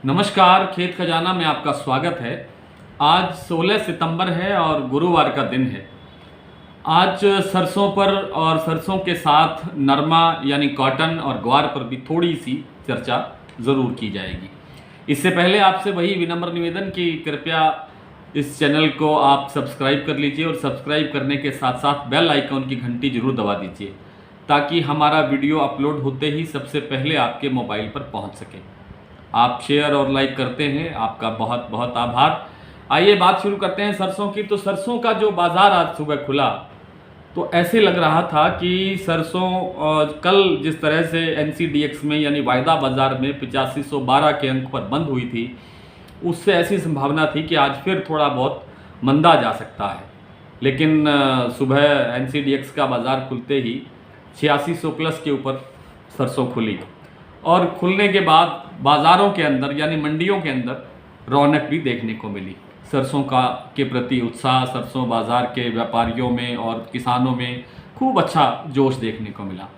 नमस्कार, खेत खजाना में आपका स्वागत है। आज 16 सितंबर है और गुरुवार का दिन है। आज सरसों पर और सरसों के साथ नरमा यानी कॉटन और ग्वार पर भी थोड़ी सी चर्चा ज़रूर की जाएगी। इससे पहले आपसे वही विनम्र निवेदन कि कृपया इस चैनल को आप सब्सक्राइब कर लीजिए और सब्सक्राइब करने के साथ साथ बेल आइकॉन की घंटी जरूर दबा दीजिए ताकि हमारा वीडियो अपलोड होते ही सबसे पहले आपके मोबाइल पर पहुंच सके। आप शेयर और लाइक करते हैं, आपका बहुत बहुत आभार। आइए बात शुरू करते हैं सरसों की। तो सरसों का जो बाज़ार आज सुबह खुला तो ऐसे लग रहा था कि सरसों कल जिस तरह से NCDX में यानी वायदा बाज़ार में 8512 के अंक पर बंद हुई थी, उससे ऐसी संभावना थी कि आज फिर थोड़ा बहुत मंदा जा सकता है। लेकिन सुबह NCDX का बाज़ार खुलते ही 8600 प्लस के ऊपर सरसों खुली और खुलने के बाद बाज़ारों के अंदर यानी मंडियों के अंदर रौनक भी देखने को मिली। सरसों का के प्रति उत्साह सरसों बाज़ार के व्यापारियों में और किसानों में खूब अच्छा जोश देखने को मिला।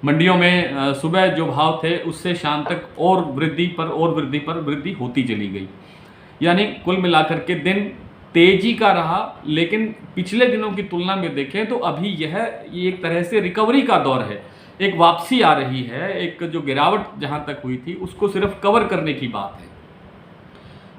मंडियों में सुबह जो भाव थे उससे शाम तक और वृद्धि पर वृद्धि होती चली गई। यानी कुल मिलाकर के दिन तेजी का रहा, लेकिन पिछले दिनों की तुलना में देखें तो अभी यह एक तरह से रिकवरी का दौर है। एक वापसी आ रही है, एक जो गिरावट जहां तक हुई थी उसको सिर्फ कवर करने की बात है।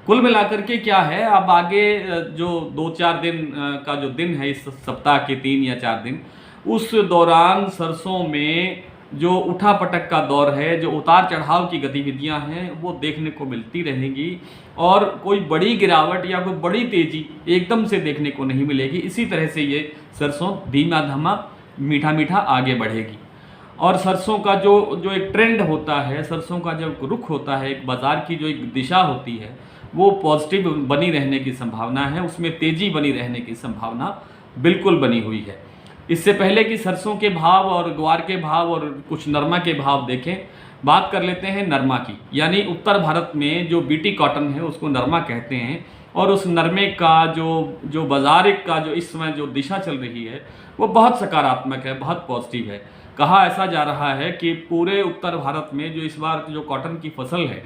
कुल मिलाकर के क्या है, अब आगे जो 2-4 दिन का जो दिन है, इस सप्ताह के 3 या 4 दिन, उस दौरान सरसों में जो उठापटक का दौर है, जो उतार चढ़ाव की गतिविधियां हैं, वो देखने को मिलती रहेंगी और कोई बड़ी गिरावट या कोई बड़ी तेजी एकदम से देखने को नहीं मिलेगी। इसी तरह से ये सरसों धीमा धीमा मीठा मीठा आगे बढ़ेगी और सरसों का जो एक ट्रेंड होता है, सरसों का जो रुख होता है, एक बाज़ार की जो एक दिशा होती है, वो पॉजिटिव बनी रहने की संभावना है, उसमें तेज़ी बनी रहने की संभावना बिल्कुल बनी हुई है। इससे पहले कि सरसों के भाव और ग्वार के भाव और कुछ नरमा के भाव देखें, बात कर लेते हैं नरमा की। यानी उत्तर भारत में जो BT कॉटन है उसको नरमा कहते हैं और उस नरमे का जो बाज़ार का जो इस समय जो दिशा चल रही है वो बहुत सकारात्मक है, बहुत पॉजिटिव है। कहा ऐसा जा रहा है कि पूरे उत्तर भारत में जो इस बार जो कॉटन की फसल है,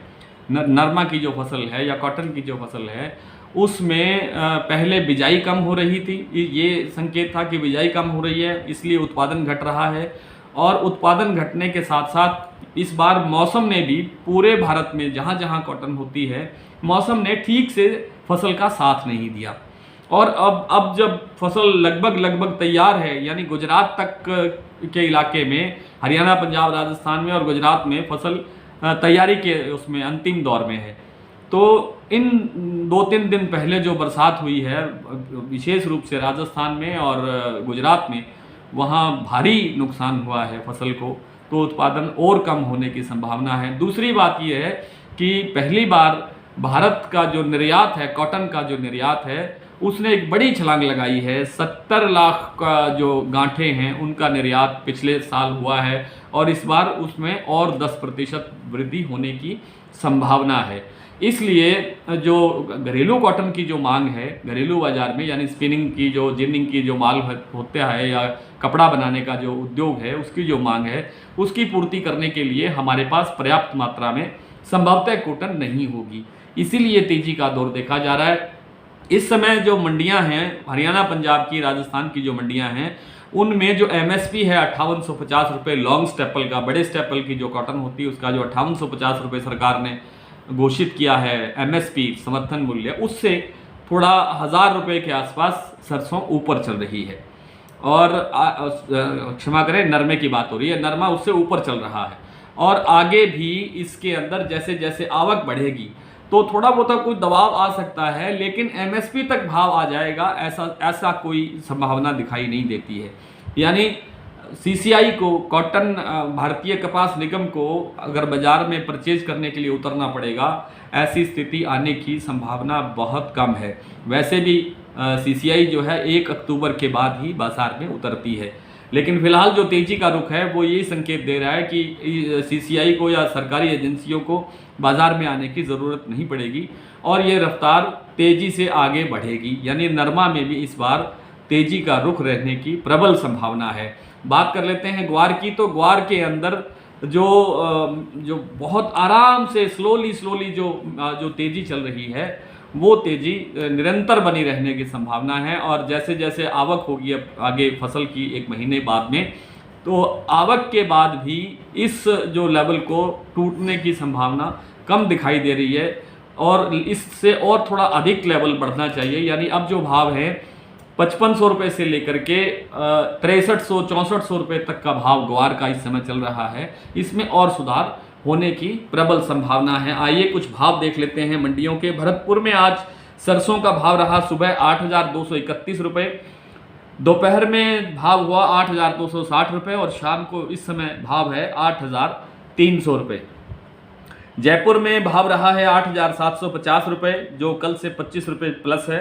नरमा की जो फसल है या कॉटन की जो फसल है, उसमें पहले बिजाई कम हो रही थी। ये संकेत था कि बिजाई कम हो रही है, इसलिए उत्पादन घट रहा है और उत्पादन घटने के साथ साथ इस बार मौसम ने भी पूरे भारत में जहाँ जहाँ कॉटन होती है, मौसम ने ठीक से फसल का साथ नहीं दिया। और अब जब फसल लगभग तैयार है, यानी गुजरात तक के इलाके में, हरियाणा, पंजाब, राजस्थान में और गुजरात में फसल तैयारी के उसमें अंतिम दौर में है, तो इन 2-3 दिन पहले जो बरसात हुई है, विशेष रूप से राजस्थान में और गुजरात में, वहाँ भारी नुकसान हुआ है फसल को, तो उत्पादन और कम होने की संभावना है। दूसरी बात यह है कि पहली बार भारत का जो निर्यात है, कॉटन का जो निर्यात है, उसने एक बड़ी छलांग लगाई है। 70 लाख का जो गांठें हैं उनका निर्यात पिछले साल हुआ है और इस बार उसमें और 10% वृद्धि होने की संभावना है। इसलिए जो घरेलू कॉटन की जो मांग है घरेलू बाजार में, यानी स्पिनिंग की जो जिनिंग की जो माल होता है या कपड़ा बनाने का जो उद्योग है, उसकी जो मांग है, उसकी पूर्ति करने के लिए हमारे पास पर्याप्त मात्रा में संभवतः कॉटन नहीं होगी। इसीलिए तेजी का दौर देखा जा रहा है। इस समय जो मंडियां हैं, हरियाणा, पंजाब की, राजस्थान की जो मंडियां हैं, उनमें जो MSP है 5850 रुपये लॉन्ग स्टेपल का, बड़े स्टेपल की जो कॉटन होती है उसका जो 5850 रुपये सरकार ने घोषित किया है MSP समर्थन मूल्य, उससे थोड़ा 1000 रुपये के आसपास सरसों ऊपर चल रही है। और क्षमा करें, नरमे की बात हो रही है, नरमा उससे ऊपर चल रहा है और आगे भी इसके अंदर जैसे जैसे आवक बढ़ेगी तो थोड़ा बहुत कुछ दबाव आ सकता है, लेकिन MSP तक भाव आ जाएगा ऐसा कोई संभावना दिखाई नहीं देती है। यानी CCI को, कॉटन भारतीय कपास निगम को अगर बाजार में परचेज करने के लिए उतरना पड़ेगा, ऐसी स्थिति आने की संभावना बहुत कम है। वैसे भी CCI जो है 1 अक्टूबर के बाद ही बाजार में उतरती है, लेकिन फिलहाल जो तेजी का रुख है वो यही संकेत दे रहा है कि CCI को या सरकारी एजेंसियों को बाजार में आने की ज़रूरत नहीं पड़ेगी और ये रफ्तार तेज़ी से आगे बढ़ेगी। यानी नरमा में भी इस बार तेज़ी का रुख रहने की प्रबल संभावना है। बात कर लेते हैं ग्वार की। तो ग्वार के अंदर जो बहुत आराम से स्लोली जो तेज़ी चल रही है वो तेज़ी निरंतर बनी रहने की संभावना है। और जैसे जैसे आवक होगी अब आगे फसल की 1 महीने बाद में, तो आवक के बाद भी इस जो लेवल को टूटने की संभावना कम दिखाई दे रही है और इससे और थोड़ा अधिक लेवल बढ़ना चाहिए। यानी अब जो भाव है 5500 रुपये से लेकर के 6300-6400 रुपये तक का भाव ग्वार का इस समय चल रहा है, इसमें और सुधार होने की प्रबल संभावना है। आइए कुछ भाव देख लेते हैं मंडियों के। भरतपुर में आज सरसों का भाव रहा सुबह 8231 रुपये, दोपहर में भाव हुआ 8260 रुपये और शाम को इस समय भाव है 8300 रुपये। जयपुर में भाव रहा है 8750 रुपये, जो कल से 25 रुपये प्लस है।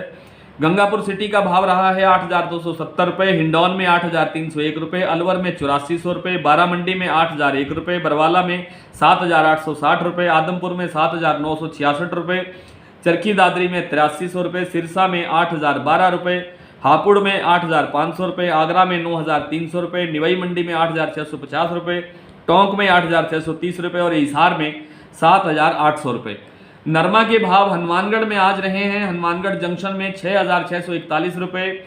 गंगापुर सिटी का भाव रहा है 8270 रुपये, हिंडौन में 8301 रुपये, अलवर में 8400 रुपये, बारामंडी में 8001 रुपये, बरवाला में 7860 रुपये, आदमपुर में 7966 रुपये, चरखी दादरी में 8300 रुपये, सिरसा में 8012 रुपये, हापुड़ में 8500 रुपये, आगरा में 9300 रुपये, निवई मंडी में 8650 रुपये, टोंक में 8630 रुपये और हिसार में 7800 रुपये। नरमा के भाव हनुमानगढ़ में आज रहे हैं। हनुमानगढ़ जंक्शन में 6641 रुपये,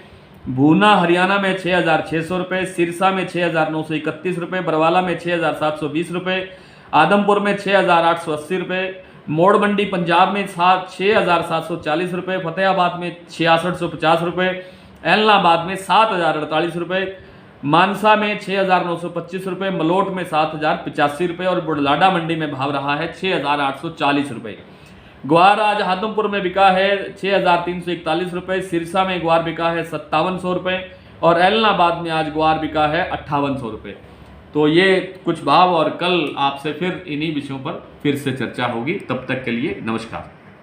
भूना हरियाणा में 6600 रुपये, सिरसा में 6931 रुपये, बरवाला में 6720 रुपये, आदमपुर में 6880 रुपये, मोड़ मंडी पंजाब में 6740 रुपये, फतेहाबाद में 6650 रुपये, एलनाबाद में 7048 रुपये, मानसा में 6925 रुपये, मलोट में 7085 रुपये और बुढलाडा मंडी में भाव रहा है 6840 रुपये। ग्वार आज हादमपुर में बिका है 6341 रुपये, सिरसा में ग्वार बिका है 5700 रुपये और एलनाबाद में आज ग्वार बिका है 5800 रुपये। तो ये कुछ भाव और कल आपसे फिर इन्हीं विषयों पर फिर से चर्चा होगी। तब तक के लिए नमस्कार।